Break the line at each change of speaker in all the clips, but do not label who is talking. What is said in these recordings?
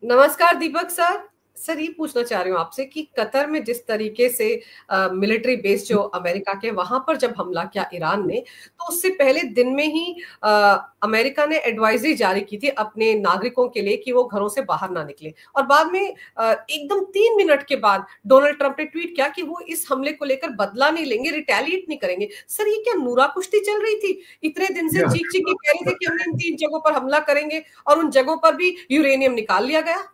नमस्कार दीपक sir. Sir, ये पूछना चाह रही हूँ आपसे कि कतर में जिस तरीके से मिलिट्री बेस जो अमेरिका के वहां पर जब हमला किया ईरान ने, तो उससे पहले दिन में ही अमेरिका ने एडवाइजरी जारी की थी अपने नागरिकों के लिए कि वो घरों से बाहर ना निकले। और बाद में एकदम 3 मिनट के बाद डोनाल्ड ट्रंप ने ट्वीट किया कि वो इस हमले को लेकर बदला नहीं लेंगे, रिटेलिएट नहीं करेंगे। सर, ये क्या नूरा कुश्ती चल रही थी? इतने दिन से चीख चीख के कह रहे थे कि हमने इन 3 जगहों पर हमला करेंगे और उन जगहों पर भी यूरेनियम निकाल लिया गया।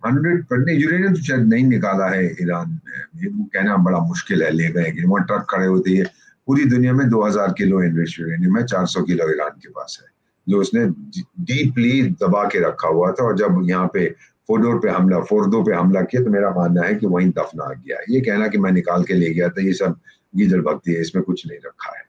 100% यूरेनियम तो शायद नहीं निकाला है ईरान में, ये वो कहना बड़ा मुश्किल है। ले गए कि वहाँ ट्रक खड़े होते हैं। पूरी दुनिया में 2000 किलो एनरिच यूरेनियम है, 400 किलो ईरान के पास है, जो उसने डीपली दबा के रखा हुआ था। और जब यहाँ पे फोर्डो पे हमला किया, तो मेरा मानना है कि वहीं दफना गया। ये कहना कि मैं निकाल के ले गया था, ये सब गीदड़ भक्ति है, इसमें कुछ नहीं रखा है।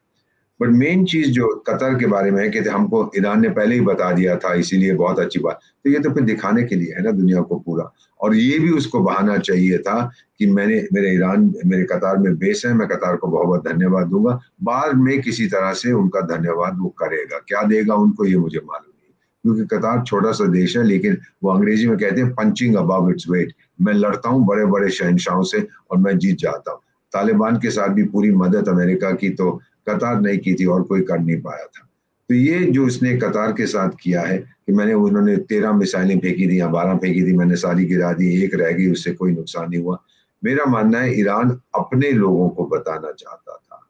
बट मेन चीज जो कतर के बारे में है कि हमको ईरान ने पहले ही बता दिया था, इसीलिए बहुत अच्छी बात। तो ये तो फिर दिखाने के लिए है ना दुनिया को पूरा। और ये भी उसको बहाना चाहिए था कि मेरे कतार में बेस है, मैं कतार को बहुत बहुत धन्यवाद दूंगा। बाद में किसी तरह से उनका धन्यवाद वो करेगा, क्या देगा उनको ये मुझे मालूम नहीं, क्योंकि कतार छोटा सा देश है, लेकिन वो अंग्रेजी में कहते हैं पंचिंग अबव इट्स वेट। मैं लड़ता हूँ बड़े बड़े शहनशाहों से और मैं जीत जाता हूँ। तालिबान के साथ भी पूरी मदद अमेरिका की तो कतार नहीं की थी, और कोई कर नहीं पाया था। तो ये जो उसने कतार के साथ किया है कि उन्होंने 13 मिसाइलें फेंकी थी या 12 फेंकी थी, मैंने सारी गिरा दी, एक रह गई, उससे कोई नुकसान नहीं हुआ। मेरा मानना है ईरान अपने लोगों को बताना चाहता था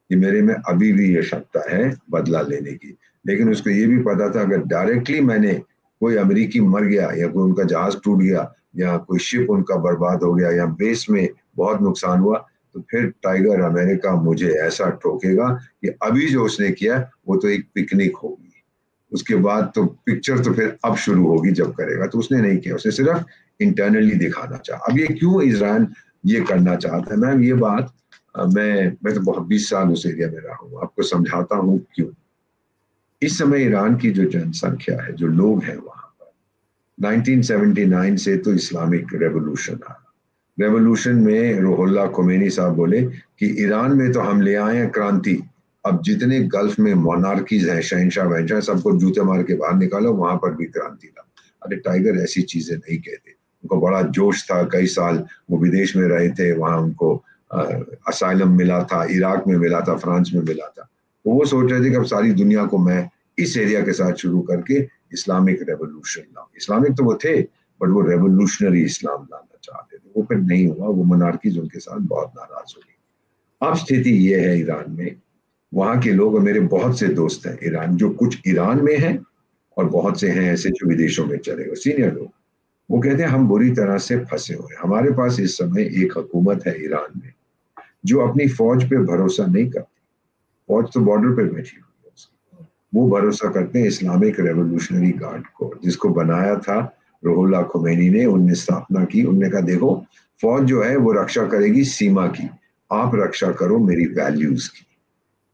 कि मेरे में अभी भी ये क्षमता है बदला लेने की। लेकिन उसको ये भी पता था अगर डायरेक्टली मैंने कोई अमेरिकी मर गया या कोई उनका जहाज टूट गया या कोई शिप उनका बर्बाद हो गया या बेस में बहुत नुकसान हुआ, तो फिर टाइगर अमेरिका मुझे ऐसा ठोकेगा कि अभी जो उसने किया वो तो एक पिकनिक होगी। उसके बाद तो पिक्चर तो फिर अब शुरू होगी जब करेगा। तो उसने नहीं किया, उसने सिर्फ इंटरनली दिखाना चाहा। अब ये क्यों इजराइल ये करना चाहता है, मैम, ये बात मैं तो बहुत 20 साल उस एरिया में रहा हूँ, आपको समझाता हूँ क्यों। इस समय ईरान की जो जनसंख्या है, जो लोग हैं वहां पर, 1979 से तो इस्लामिक रेवोल्यूशन आया। रेवोल्यूशन में रूहुल्लाह खोमेनी साहब बोले कि ईरान में तो हम ले आए हैं क्रांति, अब जितने गल्फ में मोनार्कीज हैं, शहनशाह वहनशाह, सबको जूते मार के बाहर निकालो, वहां पर भी क्रांति ला। अरे टाइगर ऐसी चीजें नहीं कहते। उनको बड़ा जोश था, कई साल वो विदेश में रहे थे, वहां उनको असाइलम मिला था, इराक में मिला था, फ्रांस में मिला था। तो वो सोच रहे थे कि अब सारी दुनिया को मैं इस एरिया के साथ शुरू करके इस्लामिक रेवोल्यूशन लाऊं। इस्लामिक तो वो थे, बट वो रेवोल्यूशनरी इस्लाम लाना चाहते थे। वो फिर नहीं हुआ, वो मोनार्कीज उनके साथ बहुत नाराज हो गई। अब स्थिति ये है ईरान में, वहां के लोग, मेरे बहुत से दोस्त हैं ईरान, जो कुछ ईरान में हैं और बहुत से हैं ऐसे जो विदेशों में चले गए सीनियर लोग। वो कहते हैं हम बुरी तरह से फंसे हुए हैं। हमारे पास इस समय एक हुकूमत है ईरान में जो अपनी फौज पे भरोसा नहीं करती। फौज तो बॉर्डर पे बैठी हुई है उसकी। वो भरोसा करते हैं इस्लामिक रेवोल्यूशनरी गार्ड को, जिसको बनाया था रूहुल्लाह खोमेनी ने, उनने स्थापना की। उनने कहा देखो, फौज जो है वो रक्षा करेगी सीमा की, आप रक्षा करो मेरी वैल्यूज की।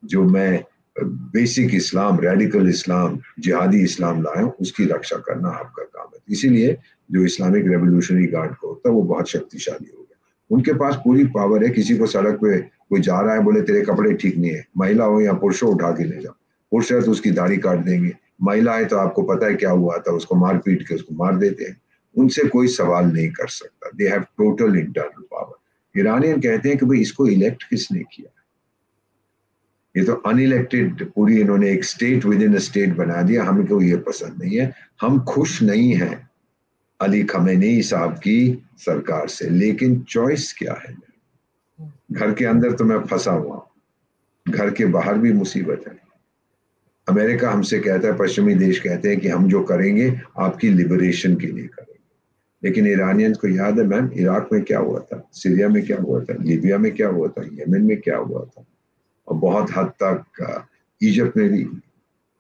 जो मैं बेसिक इस्लाम, रेडिकल इस्लाम, जिहादी इस्लाम लाया हूं, उसकी रक्षा करना आपका काम है। इसीलिए जो इस्लामिक रेवोल्यूशनरी गार्ड को होता है वो बहुत शक्तिशाली हो गया। उनके पास पूरी पावर है। किसी को सड़क पे कोई जा रहा है, बोले तेरे कपड़े ठीक नहीं है, महिला हो या पुरुष हो, उठा के ले जाओ। पुरुष है तो उसकी दाढ़ी काट देंगे, महिला है तो आपको पता है क्या हुआ था, उसको मार पीट के उसको मार देते हैं। उनसे कोई सवाल नहीं कर सकता। They have total internal power. Iranian कहते हैं कि भाई इसको इलेक्ट किसने किया? ये तो अनइलेक्टेड, पूरी इन्होंने एक स्टेट विद इन स्टेट बना दिया। हमको ये पसंद नहीं है, हम खुश नहीं हैं अली खमेनी साहब की सरकार से। लेकिन चॉइस क्या है? घर के अंदर तो मैं फंसा हुआ हूं, घर के बाहर भी मुसीबत है। अमेरिका हमसे कहता है, पश्चिमी देश कहते हैं कि हम जो करेंगे आपकी लिबरेशन के लिए करेंगे। लेकिन ईरानियंस को याद है मैम, इराक में क्या हुआ था, सीरिया में क्या हुआ था, लीबिया में क्या हुआ था, यमन में क्या हुआ था, और बहुत हद तक इजिप्ट में भी।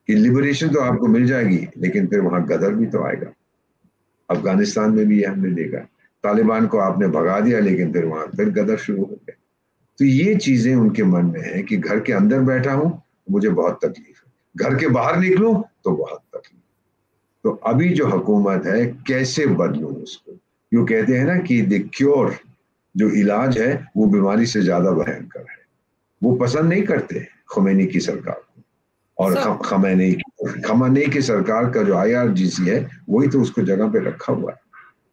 कि लिबरेशन तो आपको मिल जाएगी, लेकिन फिर वहां गदर भी तो आएगा। अफगानिस्तान में भी हमने देखा, तालिबान को आपने भगा दिया, लेकिन फिर वहां फिर गदर शुरू हो गया। तो ये चीजें उनके मन में है कि घर के अंदर बैठा हूं मुझे बहुत तकलीफ है, घर के बाहर निकलूं तो बहुत तकलीफ। तो अभी जो हुकूमत है कैसे बदलूं उसको? यूं कहते हैं ना कि द क्योर, जो इलाज है वो बीमारी से ज्यादा भयंकर है। वो पसंद नहीं करते खुमैनी की सरकार को। और खमेनी की सरकार का जो IRGC है वही तो उसको जगह पे रखा हुआ है।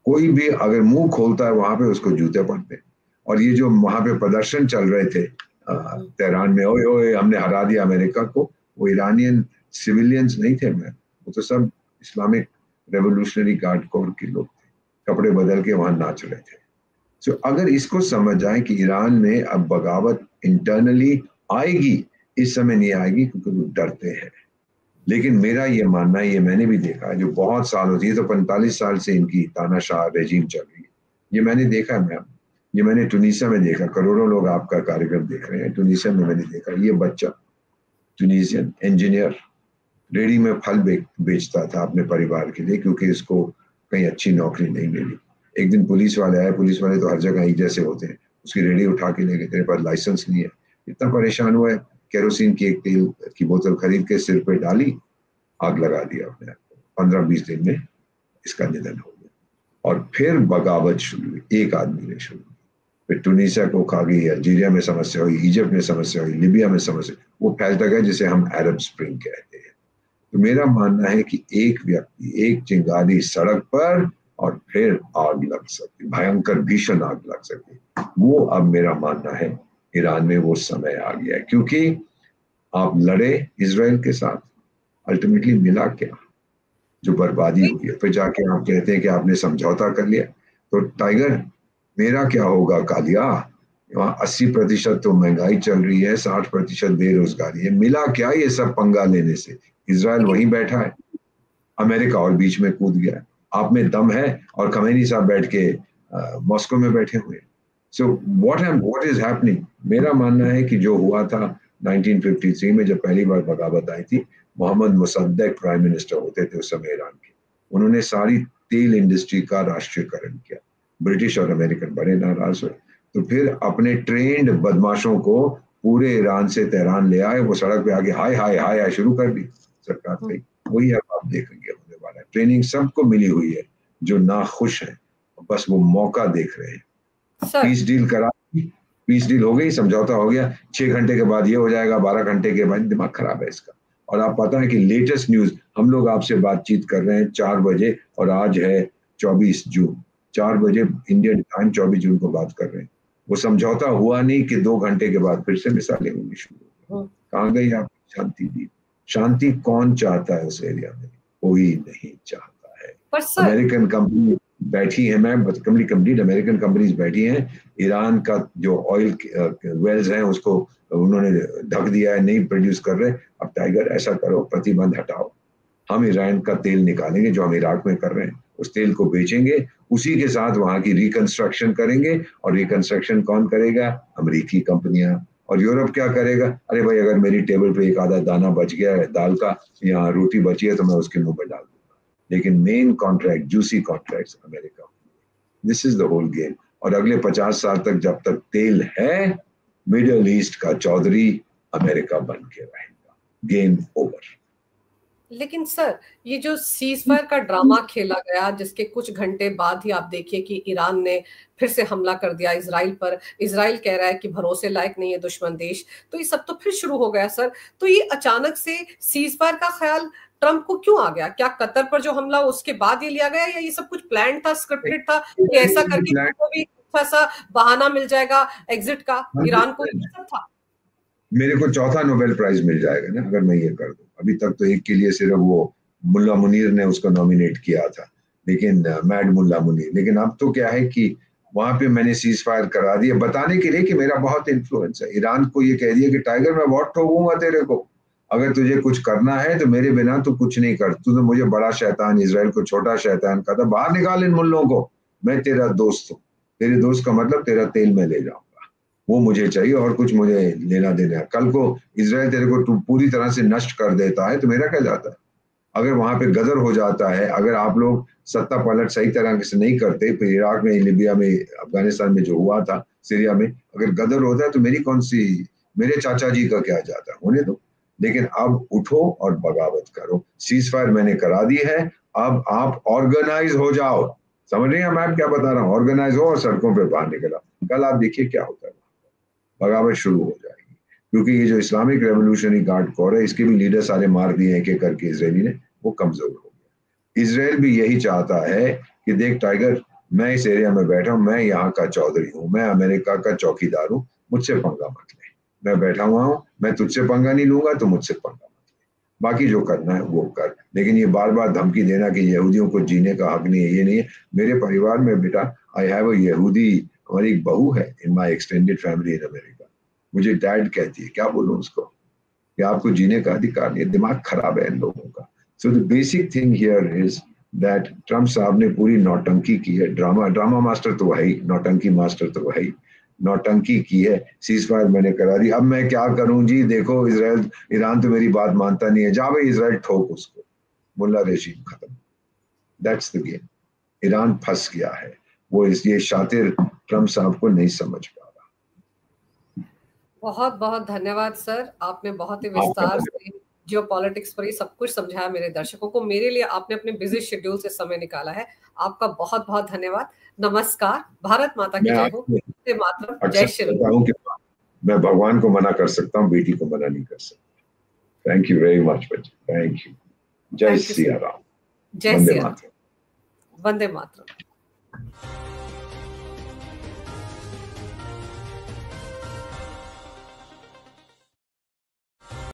कोई भी अगर मुंह खोलता है वहां पे उसको जूते पड़ते हैं। और ये जो वहां पे प्रदर्शन चल रहे थे तेहरान में, ओए ओए हमने हरा दिया अमेरिका को, वो ईरानियन सिविलियंस नहीं थे मैम, वो तो सब इस्लामिक रेवोल्यूशनरी गार्ड कोर के लोग थे, कपड़े बदल के वहां नाच रहे थे। तो अगर इसको समझ जाए कि ईरान में अब बगावत इंटरनली आएगी, इस समय नहीं आएगी क्योंकि वो डरते हैं। लेकिन मेरा ये मानना है, ये मैंने भी देखा है, जो बहुत साल होती है, तो 45 साल से इनकी तानाशाह रेजीम चल रही है, ये मैंने देखा है मैम। ये मैंने टुनीसिया में देखा, करोड़ों लोग आपका कार्यक्रम देख रहे हैं, टुनीसिया में मैंने देखा, ये बच्चा टुनीसियन इंजीनियर रेडी में फल बेचता था अपने परिवार के लिए, क्योंकि इसको कहीं अच्छी नौकरी नहीं मिली। एक दिन पुलिस वाले आए, पुलिस वाले तो हर जगह एक जैसे होते हैं, उसकी रेडी उठा के ले गए, तेरे पास लाइसेंस नहीं है। इतना परेशान हुआ है, केरोसिन की एक तेल की बोतल खरीद के सिर पे डाली, आग लगा दिया अपने आप को। 15-20 दिन में इसका निधन हो गया। और फिर बगावत शुरू हुई, एक आदमी ने शुरू की, फिर टुनीसिया को खा गई, अल्जीरिया में समस्या हुई, इजिप्ट में समस्या हुई, लिबिया में समस्या, वो फैलता गया जिसे हम अरब स्प्रिंग कहते हैं। तो मेरा मानना है कि एक व्यक्ति, एक चिंगारी सड़क पर, और फिर आग लग सकती, भयंकर भीषण आग लग सकती। वो अब मेरा मानना है ईरान में वो समय आ गया है, क्योंकि आप लड़े इजराइल के साथ, अल्टीमेटली मिला क्या? जो बर्बादी हुई है। फिर जाके आप कहते हैं कि आपने समझौता कर लिया, तो टाइगर मेरा क्या होगा कालिया? वहां 80% तो महंगाई चल रही है, 60% बेरोजगारी है, मिला क्या ये सब पंगा लेने से? इजराइल वहीं बैठा है, अमेरिका और बीच में कूद गया है। आप में दम है और खमेनी साहब बैठ के मॉस्को में बैठे हुए हैं। So what is happening? मेरा मानना है कि जो हुआ था 1953 में, जब पहली बार बगावत आई थी, मोहम्मद मुसद्दक प्राइम मिनिस्टर होते थे उस समय ईरान के, उन्होंने सारी तेल इंडस्ट्री का राष्ट्रीयकरण किया। ब्रिटिश और अमेरिकन बड़े नाराज हुए, तो फिर अपने ट्रेंड बदमाशों को पूरे ईरान से तेहरान ले आए, वो सड़क पे आके हाय हाय हाय हाय शुरू कर दी सरकार की। वही अब आप देखेंगे होने वाला है। ट्रेनिंग सबको मिली हुई है जो ना खुश है, बस वो मौका देख रहे हैं। पीस डील करा, पीस डील हो गई, समझौता हो गया, 6 घंटे के बाद ये हो जाएगा, 12 घंटे के बाद, दिमाग खराब है इसका। और आप पता है कि लेटेस्ट न्यूज, हम लोग आपसे बातचीत कर रहे हैं 4 बजे, और आज है 24 जून, 4 बजे इंडियन टाइम, 24 जून को बात कर रहे हैं। वो समझौता हुआ नहीं कि 2 घंटे के बाद फिर से मिसाइलें होंगी शुरू। कहाँ गई आप शांति दी? शांति कौन चाहता है उस एरिया में? कोई नहीं चाहता है। अमेरिकन कंपनी बैठी है मैम, कंप्लीट अमेरिकन कंपनीज बैठी हैं, ईरान का जो ऑयल वेल्स हैं उसको उन्होंने ढक दिया है, नहीं प्रोड्यूस कर रहे। अब टाइगर ऐसा करो, प्रतिबंध हटाओ, हम ईरान का तेल निकालेंगे जो हम इराक में कर रहे हैं, उस तेल को बेचेंगे, उसी के साथ वहां की रिकंस्ट्रक्शन करेंगे। और रिकंस्ट्रक्शन कौन करेगा? अमेरिकी कंपनियां। और यूरोप क्या करेगा? अरे भाई, अगर मेरी टेबल पे एक आधा दाना बच गया है दाल का या रोटी बची है तो मैं उसके मुंह में डाल दूंगा, लेकिन main contract, juicy contract America. This is the whole game. और अगले 50 साल तक जब तक तेल है, मिडिल ईस्ट का चौधरी अमेरिका बन के रहेगा। Game over.
लेकिन सर, ये जो सीजफायर का ड्रामा खेला गया, जिसके कुछ घंटे बाद ही आप देखिए कि ईरान ने फिर से हमला कर दिया इजराइल पर, इजराइल कह रहा है कि भरोसे लायक नहीं है दुश्मन देश, तो ये सब तो फिर शुरू हो गया सर। तो ये अचानक से सीजफायर का ख्याल ट्रंप को क्यों आ गया? क्या कतर पर जो हमला उसके बाद ये लिया गया, या ये सब कुछ प्लान था, स्क्रिप्टेड था, कि ऐसा करके को भी ऐसा बहाना मिल जाएगा एग्जिट का ईरान को? ये सब था।
मेरे को चौथा नोबेल प्राइज मिल जाएगा ना अगर मैं ये कर दूं। अभी तक तो एक के लिए सिर्फ वो मुल्ला मुनीर ने उसको नॉमिनेट किया था, लेकिन मैड मुल्ला मुनीर। लेकिन अब तो क्या है कि वहां पे मैंने सीज फायर करा दिया, बताने के लिए कि मेरा बहुत इन्फ्लुएंस है। ईरान को ये कह दिया कि टाइगर मैं बहुत ठोकूंगा तेरे को, अगर तुझे कुछ करना है तो मेरे बिना तू कुछ नहीं कर। तू तो मुझे बड़ा शैतान, इजराइल को छोटा शैतान कहता, बाहर निकाल इन मुल्लों को, मैं तेरा दोस्त हूँ। तेरे दोस्त का मतलब तेरा तेल मैं ले जाऊंगा, वो मुझे चाहिए और कुछ मुझे लेना देना है। कल को इजराइल तेरे को पूरी तरह से नष्ट कर देता है तो मेरा क्या जाता है? अगर वहां पे गदर हो जाता है, अगर आप लोग सत्ता पलट सही तरह से नहीं करते, फिर इराक में, लिबिया में, अफगानिस्तान में जो हुआ था, सीरिया में, अगर गदर होता है तो मेरी कौन सी, मेरे चाचा जी का क्या जाता है? होने दो। लेकिन अब उठो और बगावत करो। सीज फायर मैंने करा दी है, अब आप ऑर्गेनाइज हो जाओ। समझ रही हैं मैं क्या बता रहा हूँ? ऑर्गेनाइज हो और सड़कों पे बाहर निकला। कल आप देखिए क्या होता है, बगावत शुरू हो जाएगी। क्योंकि ये जो इस्लामिक रेवोल्यूशनरी गार्ड कोर है, इसके भी लीडर सारे मार दिए एक एक करके इसराइली ने, वो कमजोर हो गया। इसराइल भी यही चाहता है कि देख टाइगर, मैं इस एरिया में बैठा हूँ, मैं यहाँ का चौधरी हूँ, मैं अमेरिका का चौकीदार हूँ, मुझसे पंगा मत ले। मैं बैठा हुआ हूँ, मैं तुझसे पंगा नहीं लूंगा तो मुझसे पंगा मत ले, बाकी जो करना है वो कर। लेकिन ये बार बार धमकी देना कि यहूदियों को जीने का हक नहीं है, ये नहीं है। मेरे परिवार में बेटा, आई हैव अ यहूदी, हमारी एक बहू है in my extended family in America. मुझे डैड कहती है, क्या बोलूं उसको कि आपको जीने का अधिकार नहीं है। दिमाग खराब है इन लोगों का। So the basic thing here is that Trump साहब ने पूरी नौटंकी की है। ड्रामा मास्टर तो वही, नौटंकी मास्टर तो वही, नौटंकी की है। सीज फायर मैंने करा दी, अब मैं क्या करूं जी, देखो इसराइल, ईरान तो मेरी बात मानता नहीं है, जा भाई इसराइल ठोक उसको, मुल्ला रेजीम खत्म। That's the game. ईरान फंस गया है, वो ये शातिर ट्रम्प साहब को नहीं समझ पा रहा।
बहुत बहुत धन्यवाद सर, आपने बहुत ही
आपका
विस्तार
धन्यवाद।
से जियो पॉलिटिक्स पर ये सब कुछ समझाया मेरे दर्शकों को। मेरे लिए आपने अपने बिजी शेड्यूल से समय निकाला है, आपका बहुत बहुत धन्यवाद। नमस्कार, भारत माता की
मैं
जय हो,
आपसे
वंदे मातरम, जय
अक्सर
श्री
कहता
राम।
हूँ कि मैं भगवान को मना कर सकता हूँ, बेटी को मना नहीं कर सकता। थैंक यू वेरी मच बच्चे, थैंक यू। जय
thank you
Siya
sir,
Ram,
जय
वंदे
सिया राम,
मातरम।
वंदे मातरम।